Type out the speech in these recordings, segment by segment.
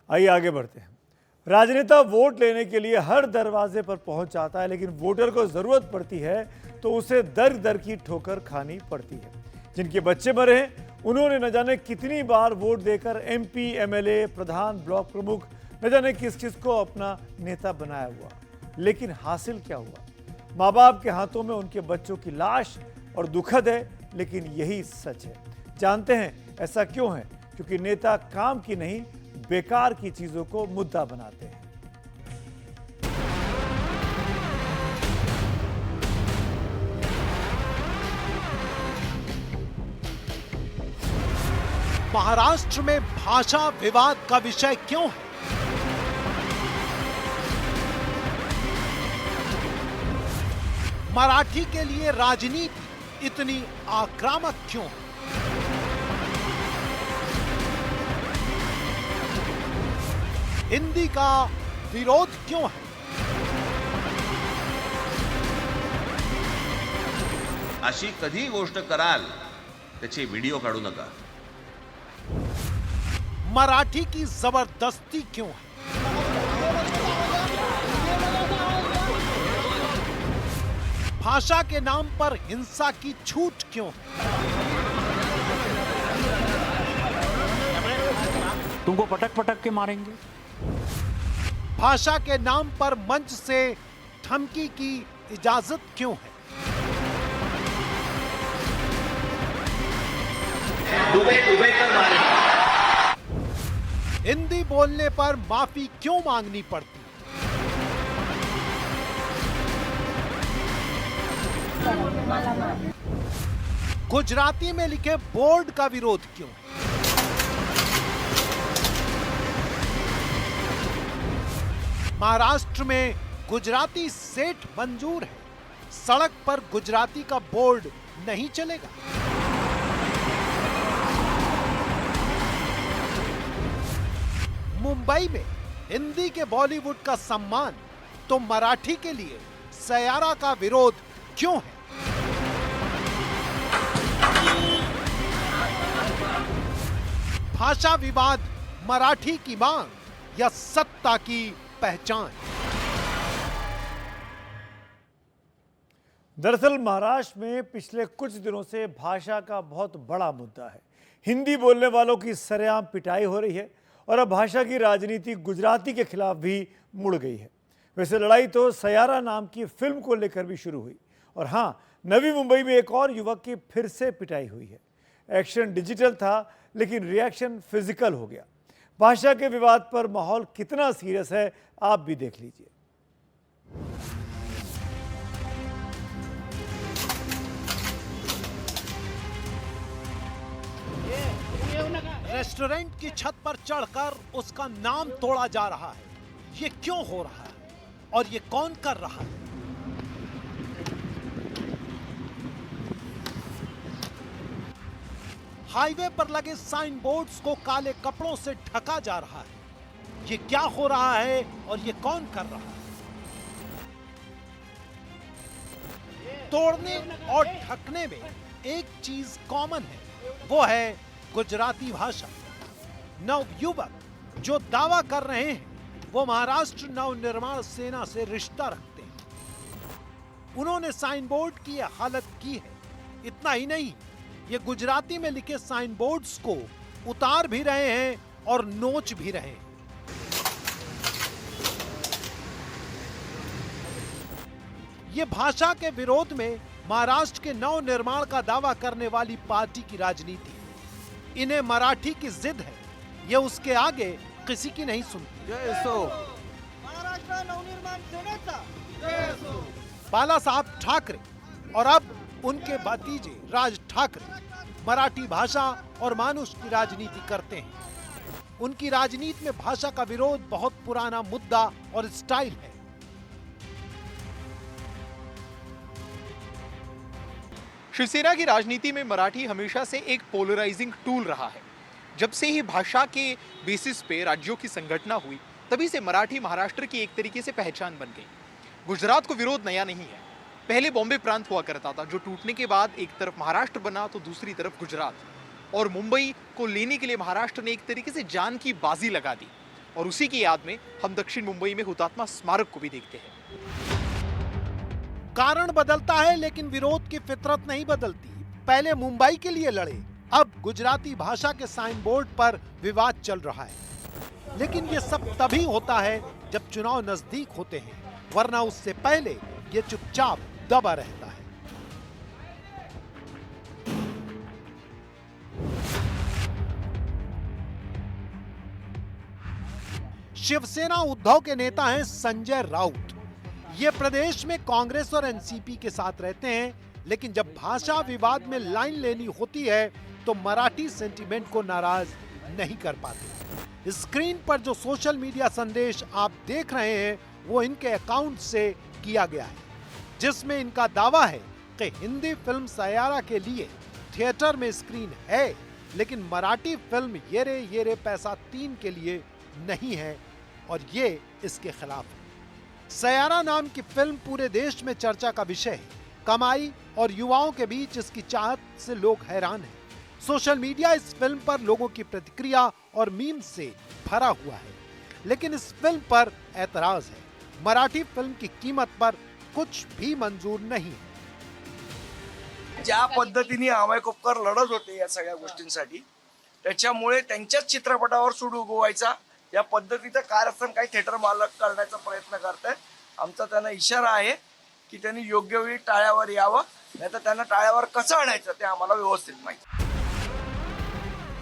आइए आगे बढ़ते हैं। राजनेता वोट लेने के लिए हर दरवाजे पर पहुंच जाता है, लेकिन वोटर को जरूरत पड़ती है तो उसे दर दर की ठोकर खानी पड़ती है। जिनके बच्चे मरे हैं उन्होंने न जाने कितनी बार वोट देकर एमपी, एमएलए, प्रधान, ब्लॉक प्रमुख, न जाने किस किस को अपना नेता बनाया हुआ, लेकिन हासिल क्या हुआ? माँ बाप के हाथों में उनके बच्चों की लाश, और दुखद है लेकिन यही सच है। जानते हैं ऐसा क्यों है? क्योंकि नेता काम की नहीं, बेकार की चीजों को मुद्दा बनाते हैं। महाराष्ट्र में भाषा विवाद का विषय क्यों है? मराठी के लिए राजनीति इतनी आक्रामक क्यों है? हिंदी का विरोध क्यों है? अशी कधी गोष्ट कराल त्याचे व्हिडिओ काढू नका। मराठी की जबरदस्ती क्यों है? भाषा के नाम पर हिंसा की छूट क्यों है? तुमको पटक पटक के मारेंगे। भाषा के नाम पर मंच से धमकी की इजाजत क्यों है? हिंदी बोलने पर माफी क्यों मांगनी पड़ती? गुजराती में लिखे बोर्ड का विरोध क्यों? महाराष्ट्र में गुजराती सेठ मंजूर है, सड़क पर गुजराती का बोर्ड नहीं चलेगा। मुंबई में हिंदी के बॉलीवुड का सम्मान तो मराठी के लिए सयारा का विरोध क्यों है? भाषा विवाद मराठी की मांग या सत्ता की पहचान? दरअसल महाराष्ट्र में पिछले कुछ दिनों से भाषा का बहुत बड़ा मुद्दा है। हिंदी बोलने वालों की सरेआम पिटाई हो रही है और अब भाषा की राजनीति गुजराती के खिलाफ भी मुड़ गई है। वैसे लड़ाई तो सयारा नाम की फिल्म को लेकर भी शुरू हुई, और हाँ, नवी मुंबई में एक और युवक की फिर से पिटाई हुई है। एक्शन डिजिटल था लेकिन रिएक्शन फिजिकल हो गया। भाषा के विवाद पर माहौल कितना सीरियस है आप भी देख लीजिए। रेस्टोरेंट की छत पर चढ़कर उसका नाम तोड़ा जा रहा है। ये क्यों हो रहा है और ये कौन कर रहा है? हाईवे पर लगे साइन बोर्ड्स को काले कपड़ों से ढका जा रहा है। ये क्या हो रहा है और ये कौन कर रहा है? तोड़ने और ढकने में एक चीज कॉमन है, वो है गुजराती भाषा। नवयुवक जो दावा कर रहे हैं वो महाराष्ट्र नवनिर्माण सेना से रिश्ता रखते हैं। उन्होंने साइन बोर्ड की यह हालत की है। इतना ही नहीं, ये गुजराती में लिखे साइन बोर्ड्स को उतार भी रहे हैं और नोच भी रहे हैं। ये भाषा के विरोध में महाराष्ट्र के नवनिर्माण का दावा करने वाली पार्टी की राजनीति है। इन्हें मराठी की जिद है, ये उसके आगे किसी की नहीं सुनती। महाराष्ट्र नवनिर्माण सेनेचा बाला साहब ठाकरे और अब उनके भतीजे राज ठाकरे मराठी भाषा और मानुष की राजनीति करते हैं। उनकी राजनीति में भाषा का विरोध बहुत पुराना मुद्दा और स्टाइल है। शिवसेना की राजनीति में मराठी हमेशा से एक पोलराइजिंग टूल रहा है। जब से ही भाषा के बेसिस पे राज्यों की संगठना हुई, तभी से मराठी महाराष्ट्र की एक तरीके से पहचान बन गई। गुजरात को विरोध नया नहीं है। पहले बॉम्बे प्रांत हुआ करता था, जो टूटने के बाद एक तरफ महाराष्ट्र बना तो दूसरी तरफ गुजरात, और मुंबई को लेने के लिए महाराष्ट्र ने एक तरीके से जान की बाजी लगा दी। और उसी की याद में हम दक्षिण मुंबई में हुतात्मा स्मारक को भी देखते हैं। कारण बदलता है लेकिन विरोध की फितरत नहीं बदलती। पहले मुंबई के लिए लड़े, अब गुजराती भाषा के साइन बोर्ड पर विवाद चल रहा है। लेकिन ये सब तभी होता है जब चुनाव नजदीक होते हैं, वरना उससे पहले ये चुपचाप दबा रहता है। शिवसेना उद्धव के नेता हैं संजय राउत। ये प्रदेश में कांग्रेस और एनसीपी के साथ रहते हैं, लेकिन जब भाषा विवाद में लाइन लेनी होती है तो मराठी सेंटीमेंट को नाराज नहीं कर पाते। स्क्रीन पर जो सोशल मीडिया संदेश आप देख रहे हैं वो इनके अकाउंट से किया गया है, जिसमें इनका दावा है कि हिंदी फिल्म सयारा के लिए थिएटर में स्क्रीन है, लेकिन मराठी फिल्म ये रे पैसा 3 के लिए नहीं है और ये इसके खिलाफ है। सयारा नाम की फिल्म पूरे देश में चर्चा का विषय है। कमाई और युवाओं के बीच इसकी चाहत से लोग हैरान हैं। सोशल मीडिया इस फिल्म पर लोगों की प्रतिक्रिया और मीम से भरा हुआ है, लेकिन इस फिल्म पर ऐतराज है। मराठी फिल्म की कीमत पर कुछ भी मंजूर नहीं है। ज्या पद्धतीने अभय खोपकर लढत होते या सगळ्या गोष्टींसाठी, त्याच्यामुळे त्यांच्याच चित्रपटावर सूड उगवायचा या पद्धतीचं कारस्थान काही थिएटर मालक करण्याचा प्रयत्न करतात। आमचा त्यांना इशारा आहे की त्यांनी योग्य वेळी टाळ्यावर यावं, नाहीतर त्यांना टाळ्यावर कसं आणायचं ते आम्हाला व्यवस्थित माहिती।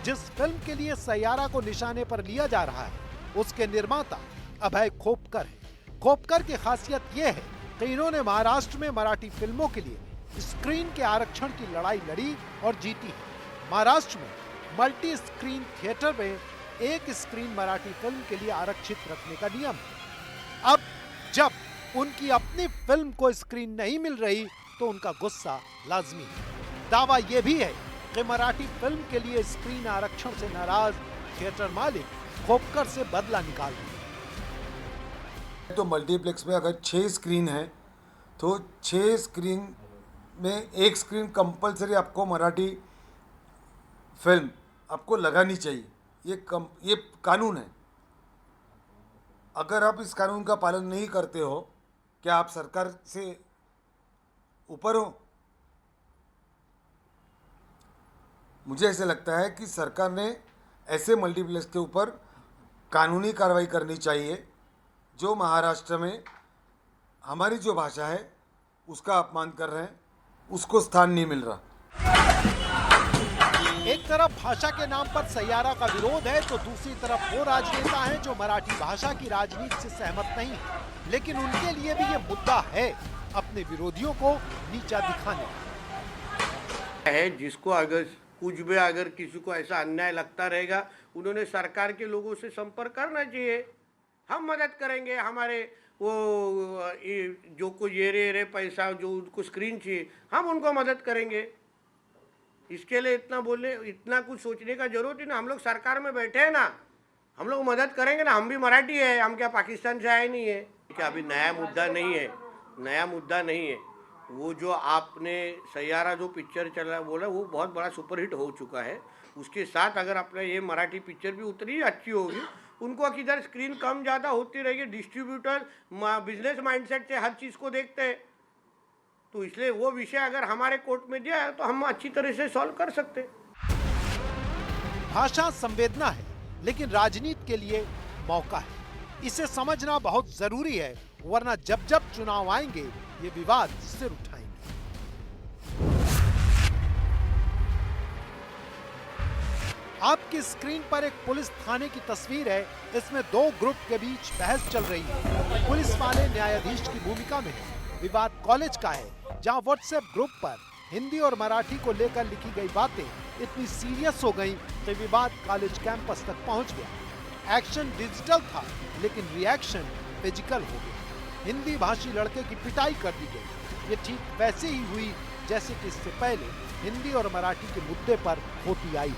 जिस फिल्म के लिए सयारा को निशाने पर लिया जा रहा है उसके निर्माता अभय खोपकर है। खोपकर की खासियत यह है कि इन्होंने महाराष्ट्र में मराठी फिल्मों के लिए स्क्रीन के आरक्षण की लड़ाई लड़ी और जीती है। महाराष्ट्र में मल्टी स्क्रीन थिएटर में एक स्क्रीन मराठी फिल्म के लिए आरक्षित रखने का नियम है। अब जब उनकी अपनी फिल्म को स्क्रीन नहीं मिल रही तो उनका गुस्सा लाजमी है। दावा यह भी है कि मराठी फिल्म के लिए स्क्रीन आरक्षण से नाराज थिएटर मालिक खोपकर से बदला निकाल रहे हैं। तो मल्टीप्लेक्स में अगर 6 स्क्रीन है तो 6 स्क्रीन में एक स्क्रीन कंपलसरी आपको मराठी फिल्म आपको लगानी चाहिए। ये कानून है। अगर आप इस कानून का पालन नहीं करते हो, क्या आप सरकार से ऊपर हो? मुझे ऐसे लगता है कि सरकार ने ऐसे मल्टीप्लेक्स के ऊपर कानूनी कार्रवाई करनी चाहिए जो महाराष्ट्र में हमारी जो भाषा है उसका अपमान कर रहे हैं, उसको स्थान नहीं मिल रहा। एक तरफ भाषा के नाम पर सयारा का विरोध है तो दूसरी तरफ वो राजनेता हैं जो मराठी भाषा की राजनीति से सहमत नहीं है, लेकिन उनके लिए भी ये मुद्दा है अपने विरोधियों को नीचा दिखाने है। जिसको अगर कुछ भी अगर किसी को ऐसा अन्याय लगता रहेगा, उन्होंने सरकार के लोगों से संपर्क करना चाहिए। हम मदद करेंगे। हमारे वो जो कुछ ये रे पैसा जो उनको स्क्रीन चाहिए, हम उनको मदद करेंगे। इसके लिए इतना कुछ सोचने का जरूरत ही ना। हम लोग सरकार में बैठे हैं ना, हम लोग मदद करेंगे ना। हम भी मराठी है, हम क्या पाकिस्तान से आए नहीं है क्या? अभी नया मुद्दा नहीं है, नया मुद्दा नहीं है। वो जो आपने सयारा जो पिक्चर चला बोला वो बहुत बड़ा सुपरहिट हो चुका है। उसके साथ अगर अपने ये मराठी पिक्चर भी उतनी अच्छी होगी, उनको किधर स्क्रीन कम ज़्यादा होती रहेगी। डिस्ट्रीब्यूटर बिजनेस माइंडसेट से हर चीज़ को देखते हैं, तो इसलिए वो विषय अगर हमारे कोर्ट में दिया है तो हम अच्छी तरह से सॉल्व कर सकते हैं। भाषा संवेदना है, लेकिन राजनीति के लिए मौका है। इसे समझना बहुत जरूरी है, वरना जब जब चुनाव आएंगे ये विवाद सिर उठाएंगे। आपकी स्क्रीन पर एक पुलिस थाने की तस्वीर है। इसमें 2 ग्रुप के बीच बहस चल रही है। पुलिस वाले न्यायाधीश की भूमिका में है। विवाद कॉलेज का है, जहां व्हाट्सएप ग्रुप पर हिंदी और मराठी को लेकर लिखी गई बातें इतनी सीरियस हो गई कि विवाद कॉलेज कैंपस तक पहुंच गया। एक्शन डिजिटल था, लेकिन रिएक्शन फिजिकल हो गया। हिंदी भाषी लड़के की पिटाई कर दी गई। ये ठीक वैसे ही हुई जैसे कि इससे पहले हिंदी और मराठी के मुद्दे पर होती आई।